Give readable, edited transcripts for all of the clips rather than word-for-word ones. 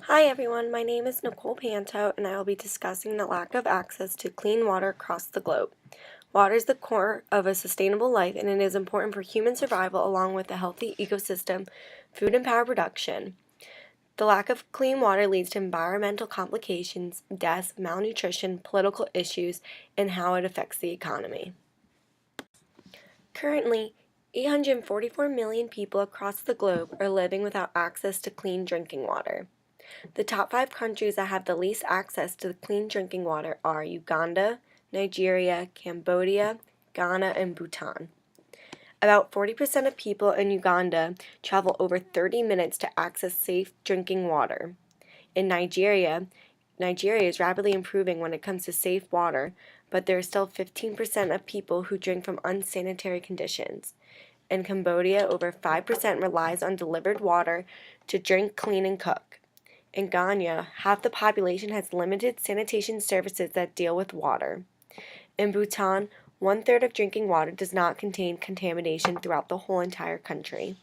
Hi everyone, my name is Nicole Panto and I will be discussing the lack of access to clean water across the globe. Water is the core of a sustainable life and it is important for human survival along with a healthy ecosystem, food and power production. The lack of clean water leads to environmental complications, deaths, malnutrition, political issues, and how it affects the economy. Currently, 844 million people across the globe are living without access to clean drinking water. The top 5 countries that have the least access to clean drinking water are Uganda, Nigeria, Cambodia, Ghana, and Bhutan. About 40% of people in Uganda travel over 30 minutes to access safe drinking water. In Nigeria is rapidly improving when it comes to safe water, but there are still 15% of people who drink from unsanitary conditions. In Cambodia, over 5% relies on delivered water to drink, clean, and cook. In Ghana, half the population has limited sanitation services that deal with water. In Bhutan, 1/3 of drinking water does not contain contamination throughout the whole entire country.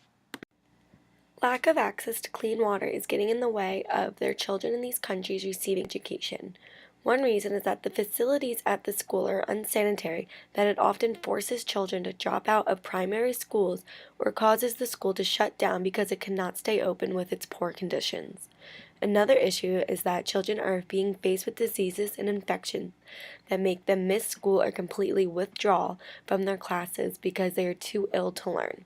Lack of access to clean water is getting in the way of their children in these countries receiving education. One reason is that the facilities at the school are unsanitary, that it often forces children to drop out of primary schools or causes the school to shut down because it cannot stay open with its poor conditions. Another issue is that children are being faced with diseases and infections that make them miss school or completely withdraw from their classes because they are too ill to learn.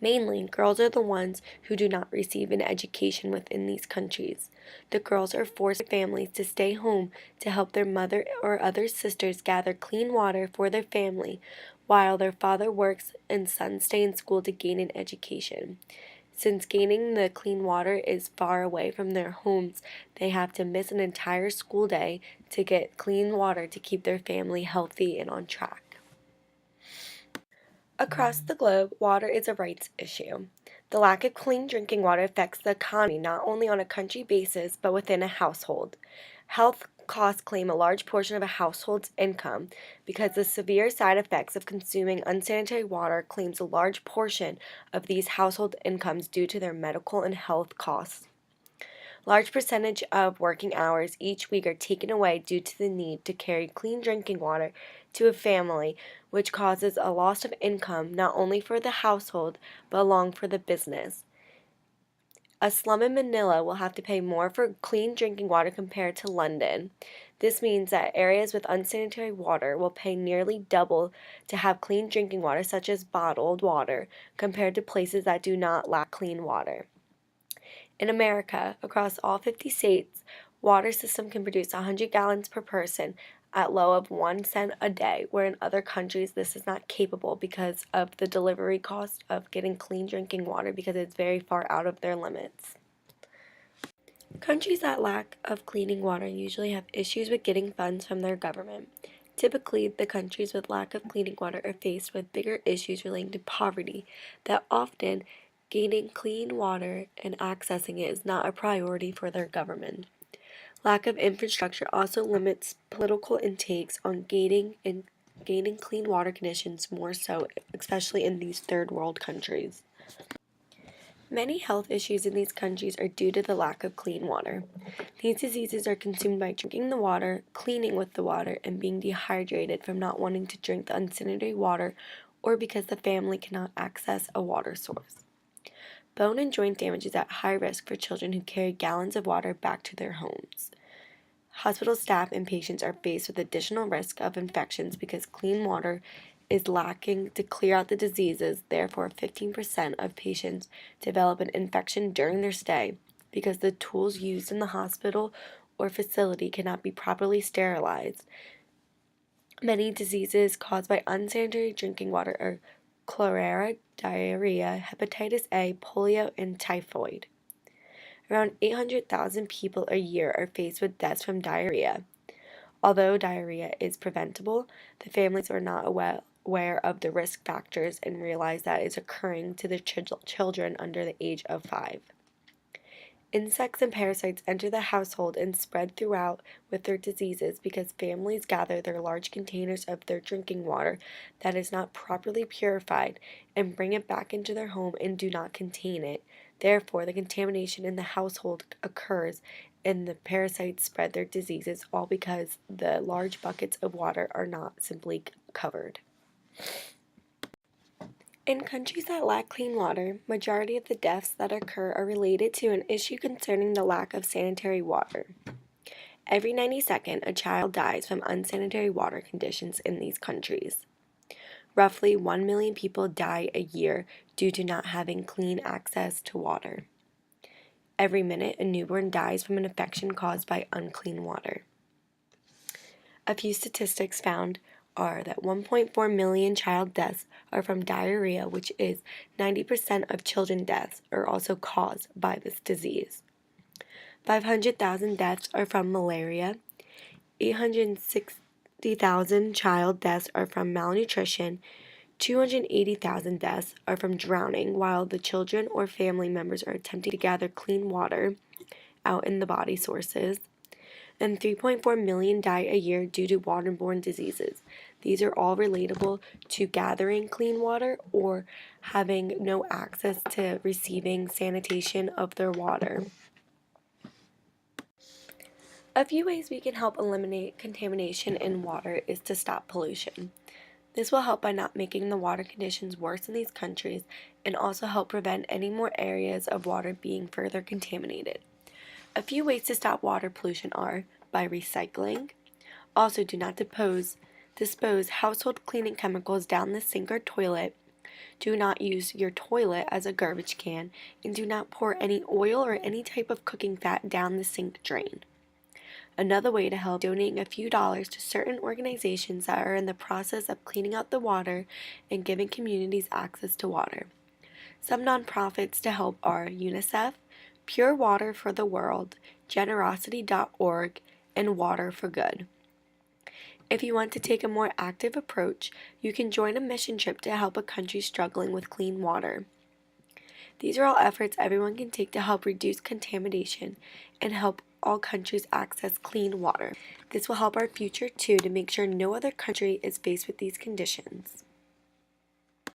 Mainly, girls are the ones who do not receive an education within these countries. The girls are forced by families to stay home to help their mother or other sisters gather clean water for their family, while their father works and sons stay in school to gain an education. Since gaining the clean water is far away from their homes, they have to miss an entire school day to get clean water to keep their family healthy and on track. Across the globe, water is a rights issue. The lack of clean drinking water affects the economy not only on a country basis but within a household. Health costs claim a large portion of a household's income because the severe side effects of consuming unsanitary water claims a large portion of these household incomes due to their medical and health costs. Large percentage of working hours each week are taken away due to the need to carry clean drinking water to a family, which causes a loss of income not only for the household but along for the business. A slum in Manila will have to pay more for clean drinking water compared to London. This means that areas with unsanitary water will pay nearly double to have clean drinking water, such as bottled water, compared to places that do not lack clean water. In America, across all 50 states, water system can produce 100 gallons per person at low of 1 cent a day, where in other countries this is not capable because of the delivery cost of getting clean drinking water because it's very far out of their limits. Countries that lack of cleaning water usually have issues with getting funds from their government. Typically, the countries with lack of cleaning water are faced with bigger issues relating to poverty that often gaining clean water and accessing it is not a priority for their government. Lack of infrastructure also limits political intakes on gaining clean water conditions more so, especially in these third world countries. Many health issues in these countries are due to the lack of clean water. These diseases are consumed by drinking the water, cleaning with the water, and being dehydrated from not wanting to drink the unsanitary water or because the family cannot access a water source. Bone and joint damage is at high risk for children who carry gallons of water back to their homes. Hospital staff and patients are faced with additional risk of infections because clean water is lacking to clear out the diseases. Therefore, 15% of patients develop an infection during their stay because the tools used in the hospital or facility cannot be properly sterilized. Many diseases caused by unsanitary drinking water are cholera, diarrhea, hepatitis A, polio, and typhoid. Around 800,000 people a year are faced with deaths from diarrhea. Although diarrhea is preventable, the families are not aware of the risk factors and realize that it's occurring to the children under the age of 5. Insects and parasites enter the household and spread throughout with their diseases because families gather their large containers of their drinking water that is not properly purified and bring it back into their home and do not contain it. Therefore, the contamination in the household occurs and the parasites spread their diseases, all because the large buckets of water are not simply covered. In countries that lack clean water, majority of the deaths that occur are related to an issue concerning the lack of sanitary water. Every 92nd, a child dies from unsanitary water conditions in these countries. Roughly 1 million people die a year due to not having clean access to water. Every minute, a newborn dies from an infection caused by unclean water. A few statistics found are that 1.4 million child deaths are from diarrhea, which is 90% of children deaths are also caused by this disease. 500,000 deaths are from malaria. 860,000 child deaths are from malnutrition. 280,000 deaths are from drowning while the children or family members are attempting to gather clean water out in the body sources. And 3.4 million die a year due to waterborne diseases. These are all relatable to gathering clean water or having no access to receiving sanitation of their water. A few ways we can help eliminate contamination in water is to stop pollution. This will help by not making the water conditions worse in these countries and also help prevent any more areas of water being further contaminated. A few ways to stop water pollution are by recycling. Also, do not dispose household cleaning chemicals down the sink or toilet. Do not use your toilet as a garbage can, and do not pour any oil or any type of cooking fat down the sink drain. Another way to help is donating a few dollars to certain organizations that are in the process of cleaning out the water and giving communities access to water. Some nonprofits to help are UNICEF, Pure Water for the World, Generosity.org, and Water for Good. If you want to take a more active approach, you can join a mission trip to help a country struggling with clean water. These are all efforts everyone can take to help reduce contamination and help all countries access clean water. This will help our future too, to make sure no other country is faced with these conditions.